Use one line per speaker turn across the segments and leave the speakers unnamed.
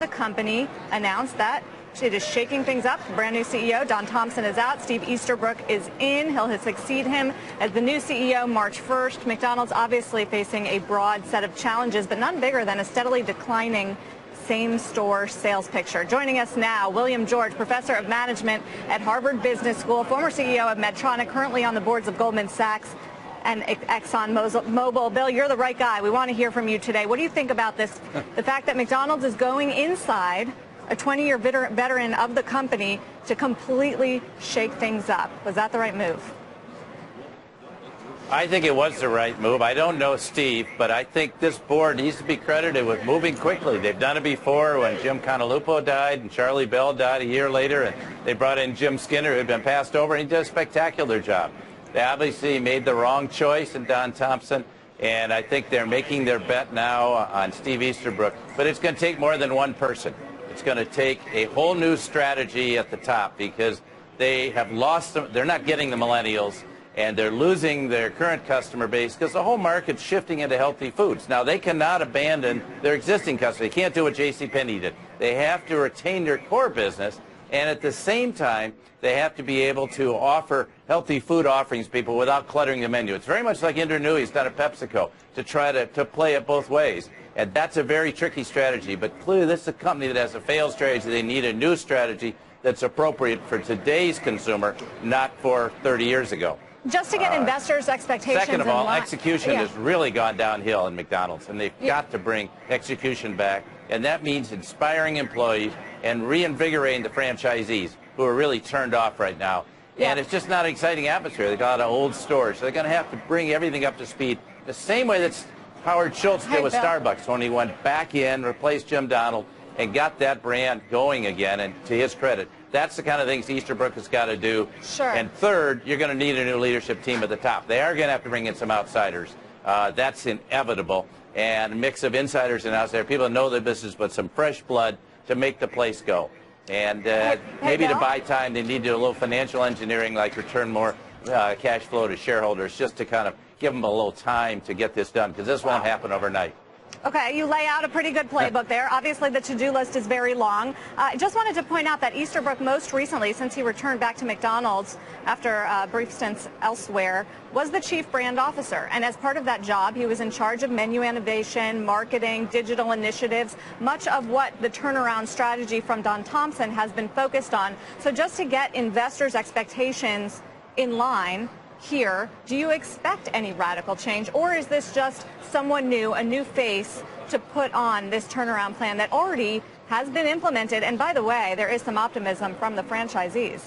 the company announced that it is shaking things up. The brand new CEO, Don Thompson, is out. Steve Easterbrook is in. He'll succeed him as the new CEO March 1st. McDonald's obviously facing a broad set of challenges, but none bigger than a steadily declining same-store sales picture. Joining us now, William George, professor of management at Harvard Business School, former CEO of Medtronic, currently on the boards of Goldman Sachs and ExxonMobil. Bill, you're the right guy. We want to hear from you today. What do you think about this? The fact that McDonald's is going inside, a 20-year veteran of the company, to completely shake things up. Was that the right move?
I think it was the right move. I don't know Steve, but I think this board needs to be credited with moving quickly. They've done it before when Jim Conalupo died and Charlie Bell died a year later, and they brought in Jim Skinner, who had been passed over, and he did a spectacular job. They obviously made the wrong choice in Don Thompson, and I think they're making their bet now on Steve Easterbrook. But it's going to take more than one person. It's going to take a whole new strategy at the top, because they have lost them. They're not getting the millennials, and they're losing their current customer base because the whole market's shifting into healthy foods. Now, they cannot abandon their existing customers. They can't do what JCPenney did. They have to retain their core business, and at the same time, they have to be able to offer healthy food offerings to people without cluttering the menu. It's very much like Indonewi's done at PepsiCo, to try to play it both ways. And that's a very tricky strategy. But clearly, this is a company that has a failed strategy. They need a new strategy that's appropriate for today's consumer, not for 30 years ago.
Just to get investors' expectations.
Second of all, execution has really gone downhill in McDonald's, and they've got to bring execution back. And that means inspiring employees and reinvigorating the franchisees, who are really turned off right now. And it's just not an exciting atmosphere. They've got a lot of old stores. So they're going to have to bring everything up to speed, the same way that Howard Schultz did with Starbucks when he went back in, replaced Jim Donald, and got that brand going again. And to his credit, that's the kind of things Easterbrook has got to do.
Sure.
And third, you're going to need a new leadership team at the top. They are going to have to bring in some outsiders. That's inevitable. And a mix of insiders and outsiders, people that know the business, but some fresh blood to make the place go. And maybe to buy time, they need to do a little financial engineering, like return more cash flow to shareholders, just to kind of give them a little time to get this done, because this won't happen overnight.
Okay, you lay out a pretty good playbook there. Obviously, the to-do list is very long. I just wanted to point out that Easterbrook most recently, since he returned back to McDonald's after brief stints elsewhere, was the chief brand officer. And as part of that job, he was in charge of menu innovation, marketing, digital initiatives, much of what the turnaround strategy from Don Thompson has been focused on. So just to get investors' expectations in line here, do you expect any radical change, or is this just someone new, a new face to put on this turnaround plan that already has been implemented? And by the way, there is some optimism from the franchisees.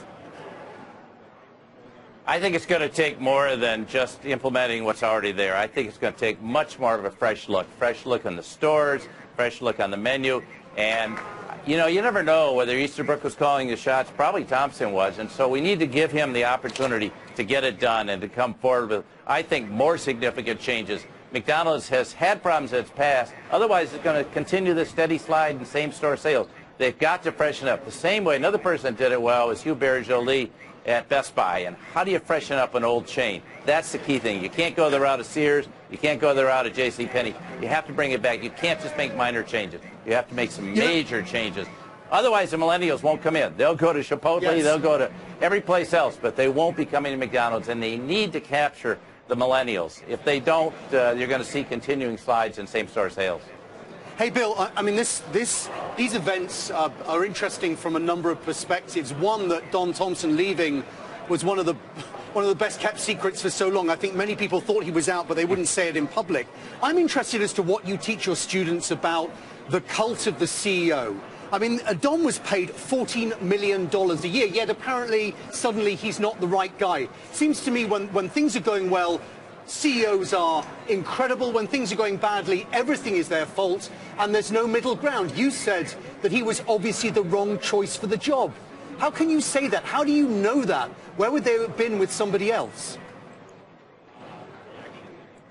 I think it's going to take more than just implementing what's already there. I think it's going to take much more of a fresh look on the stores, fresh look on the menu. And you know, you never know whether Easterbrook was calling the shots. Probably Thompson was. And so we need to give him the opportunity to get it done and to come forward with, I think, more significant changes. McDonald's has had problems in its past. Otherwise, it's going to continue the steady slide in same-store sales. They've got to freshen up. The same way another person that did it well was Hugh Barry-Joly at Best Buy. And how do you freshen up an old chain? That's the key thing. You can't go the route of Sears. You can't go the route of JCPenney. You have to bring it back. You can't just make minor changes. You have to make some major changes. Otherwise, the millennials won't come in. They'll go to Chipotle. They'll go to every place else, but they won't be coming to McDonald's, and they need to capture the millennials. If they don't, you're going to see continuing slides in same-store sales.
Hey, Bill, I mean, these events are interesting from a number of perspectives. One, that Don Thompson leaving was one of the best-kept secrets for so long. I think many people thought he was out, but they wouldn't say it in public. I'm interested as to what you teach your students about the cult of the CEO. I mean, Don was paid $14 million a year, yet apparently, suddenly, he's not the right guy. Seems to me when things are going well, CEOs are incredible. When things are going badly, everything is their fault, and there's no middle ground. You said that he was obviously the wrong choice for the job. How can you say that? How do you know that? Where would they have been with somebody else?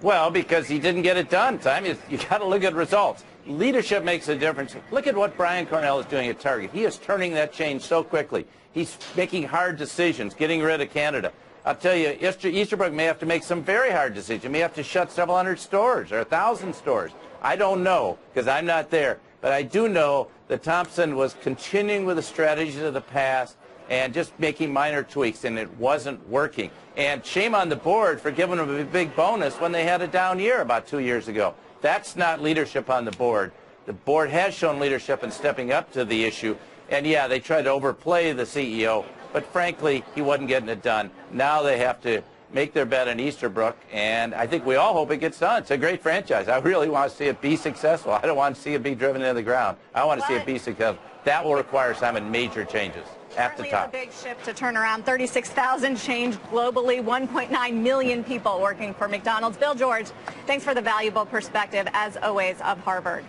Well, because he didn't get it done, Tom. You got to look at results. Leadership makes a difference. Look at what Brian Cornell is doing at Target. He is turning that change so quickly. He's making hard decisions, getting rid of Canada. I'll tell you, Easterbrook may have to make some very hard decisions. He may have to shut several hundred stores or 1,000 stores. I don't know, because I'm not there. But I do know that Thompson was continuing with the strategies of the past and just making minor tweaks, and it wasn't working. And shame on the board for giving them a big bonus when they had a down year about 2 years ago. That's not leadership on the board. The board has shown leadership in stepping up to the issue. And yeah, they tried to overplay the CEO, but frankly, he wasn't getting it done. Now they have to make their bet on Easterbrook, and I think we all hope it gets done. It's a great franchise. I really want to see it be successful. I don't want to see it be driven into the ground. I want to see it be successful. That will require some major changes at the top.
It's a big ship to turn around. 36,000 change globally, 1.9 million people working for McDonald's. Bill George, thanks for the valuable perspective, as always, of Harvard.